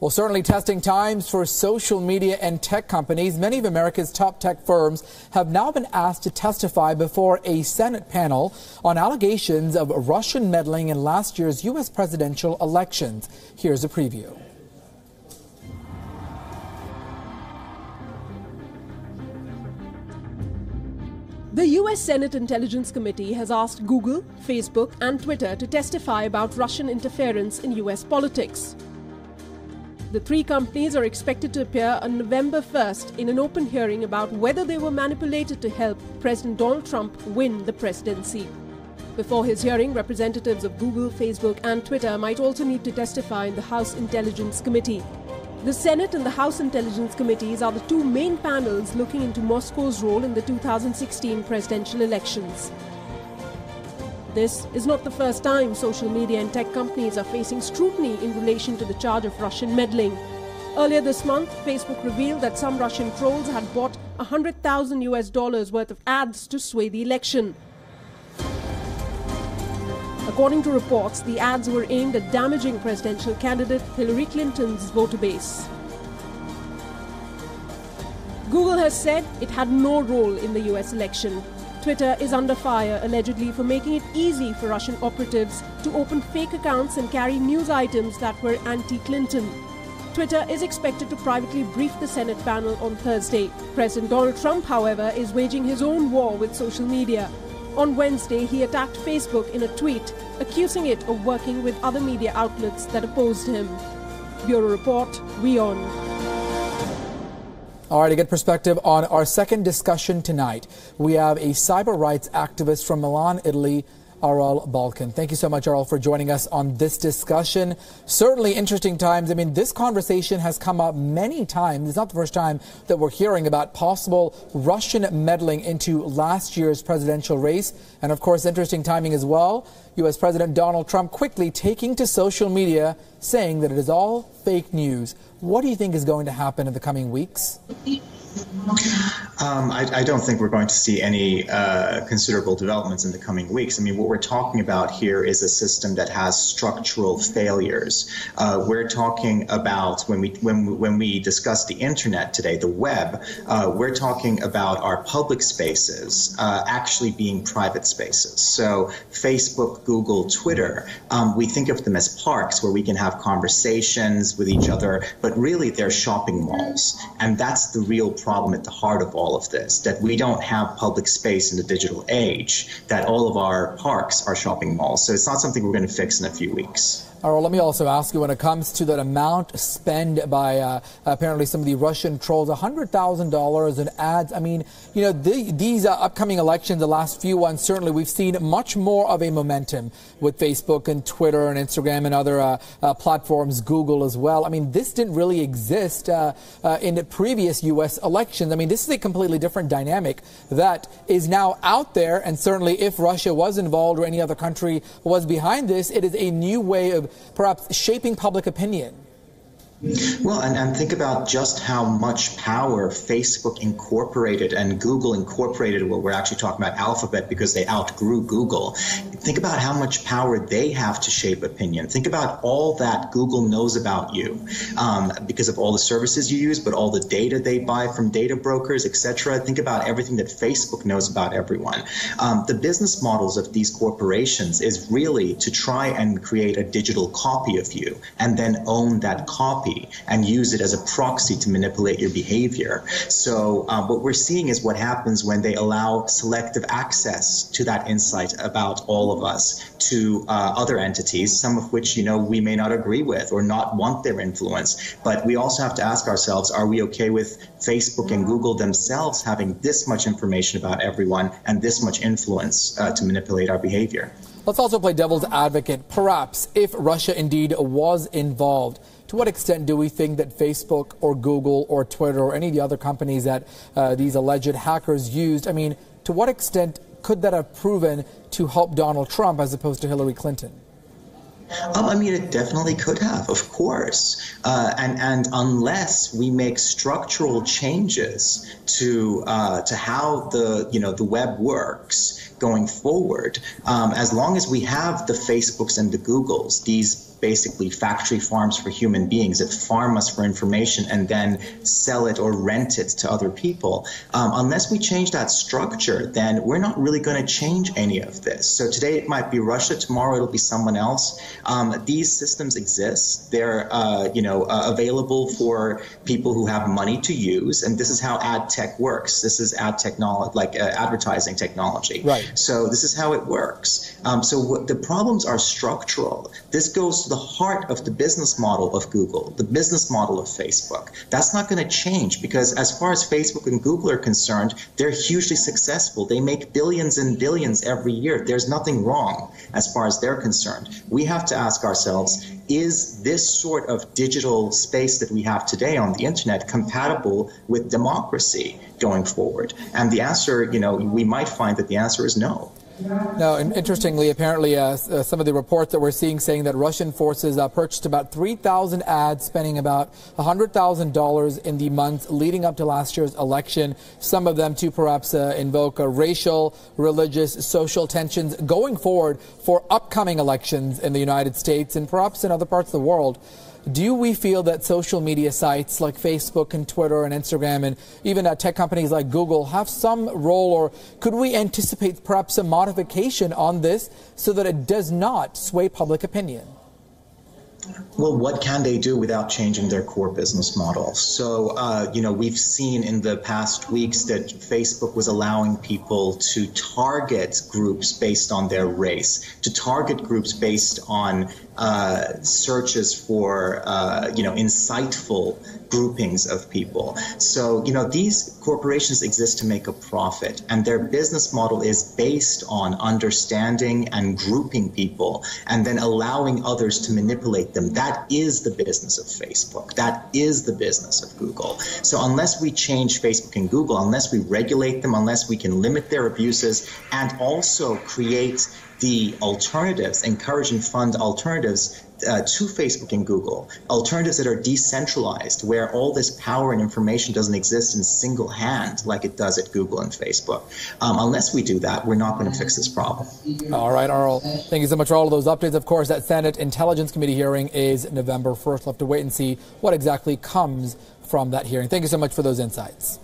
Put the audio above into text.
Well, certainly testing times for social media and tech companies. Many of America's top tech firms have now been asked to testify before a Senate panel on allegations of Russian meddling in last year's U.S. presidential elections. Here's a preview. The U.S. Senate Intelligence Committee has asked Google, Facebook and Twitter to testify about Russian interference in U.S. politics. The three companies are expected to appear on November 1st in an open hearing about whether they were manipulated to help President Donald Trump win the presidency. Before his hearing, representatives of Google, Facebook and Twitter might also need to testify in the House Intelligence Committee. The Senate and the House Intelligence Committees are the two main panels looking into Moscow's role in the 2016 presidential elections. This is not the first time social media and tech companies are facing scrutiny in relation to the charge of Russian meddling. Earlier this month, Facebook revealed that some Russian trolls had bought $100,000 worth of ads to sway the election. According to reports, the ads were aimed at damaging presidential candidate Hillary Clinton's voter base. Google has said it had no role in the US election. Twitter is under fire, allegedly for making it easy for Russian operatives to open fake accounts and carry news items that were anti-Clinton. Twitter is expected to privately brief the Senate panel on Thursday. President Donald Trump, however, is waging his own war with social media. On Wednesday, he attacked Facebook in a tweet, accusing it of working with other media outlets that opposed him. Bureau Report, Wion. All right, to get perspective on our second discussion tonight, we have a cyber rights activist from Milan, Italy, Aral Balkan. Thank you so much, Aral, for joining us on this discussion. Certainly interesting times. I mean, this conversation has come up many times. It's not the first time that we're hearing about possible Russian meddling into last year's presidential race. And of course, interesting timing as well. U.S. President Donald Trump quickly taking to social media, saying that it is all fake news. What do you think is going to happen in the coming weeks? I don't think we're going to see any considerable developments in the coming weeks. I mean, what we're talking about here is a system that has structural failures. We're talking about, when we discuss the internet today, the web, we're talking about our public spaces actually being private spaces. So Facebook, Google, Twitter, we think of them as parks where we can have conversations with each other, but really they're shopping malls. And that's the real problem at the heart of all of this, that we don't have public space in the digital age, that all of our parks are shopping malls. So it's not something we're going to fix in a few weeks. All right, let me also ask you, when it comes to that amount spent by apparently some of the Russian trolls, $100,000 in ads. I mean, you know, these upcoming elections, the last few ones, certainly we've seen much more of a momentum with Facebook and Twitter and Instagram and other platforms, Google as well. I mean, this didn't really exist in the previous U.S. elections. I mean, this is a completely different dynamic that is now out there. And certainly if Russia was involved or any other country was behind this, it is a new way of perhaps shaping public opinion. Well, and think about just how much power Facebook incorporated and Google incorporated. Well, we're actually talking about Alphabet because they outgrew Google. Think about how much power they have to shape opinion. Think about all that Google knows about you because of all the services you use, but all the data they buy from data brokers, etc. Think about everything that Facebook knows about everyone. The business models of these corporations is really to try and create a digital copy of you and then own that copy and use it as a proxy to manipulate your behavior. So what we're seeing is what happens when they allow selective access to that insight about all of us to other entities, some of which, you know, we may not agree with or not want their influence. But we also have to ask ourselves, are we okay with Facebook and Google themselves having this much information about everyone and this much influence to manipulate our behavior? Let's also play devil's advocate. Perhaps if Russia indeed was involved, to what extent do we think that Facebook or Google or Twitter or any of the other companies that these alleged hackers used, I mean, to what extent could that have proven to help Donald Trump as opposed to Hillary Clinton? I mean, it definitely could have, of course. And unless we make structural changes to how the web works going forward, as long as we have the Facebooks and the Googles, these basically factory farms for human beings that farm us for information and then sell it or rent it to other people. Unless we change that structure, then we're not really going to change any of this. So today it might be Russia, tomorrow it'll be someone else. These systems exist. They're available for people who have money to use, and this is how ad tech works. This is ad technology, like advertising technology. Right. So this is how it works. The problems are structural. This goes to the heart of the business model of Google, the business model of Facebook. That's not going to change because as far as Facebook and Google are concerned, they're hugely successful. They make billions and billions every year. There's nothing wrong as far as they're concerned. We have to ask ourselves, is this sort of digital space that we have today on the internet compatible with democracy going forward? And the answer, we might find that the answer is no. Now, interestingly, apparently some of the reports that we're seeing saying that Russian forces purchased about 3,000 ads, spending about $100,000 in the months leading up to last year's election, some of them to perhaps invoke racial, religious, social tensions going forward for upcoming elections in the United States and perhaps in other parts of the world. Do we feel that social media sites like Facebook and Twitter and Instagram and even tech companies like Google have some role, or could we anticipate perhaps a modification on this so that it does not sway public opinion? Well, what can they do without changing their core business model? So, we've seen in the past weeks that Facebook was allowing people to target groups based on their race, to target groups based on searches for, insightful groupings of people. So, these corporations exist to make a profit, and their business model is based on understanding and grouping people and then allowing others to manipulate them. That is the business of Facebook. That is the business of Google. So unless we change Facebook and Google, unless we regulate them, unless we can limit their abuses and also create the alternatives, encourage and fund alternatives to Facebook and Google, alternatives that are decentralized, where all this power and information doesn't exist in single hand like it does at Google and Facebook. Unless we do that, we're not going to fix this problem. All right, Arl, thank you so much for all of those updates. Of course, that Senate Intelligence Committee hearing is November 1st. We'll have to wait and see what exactly comes from that hearing. Thank you so much for those insights.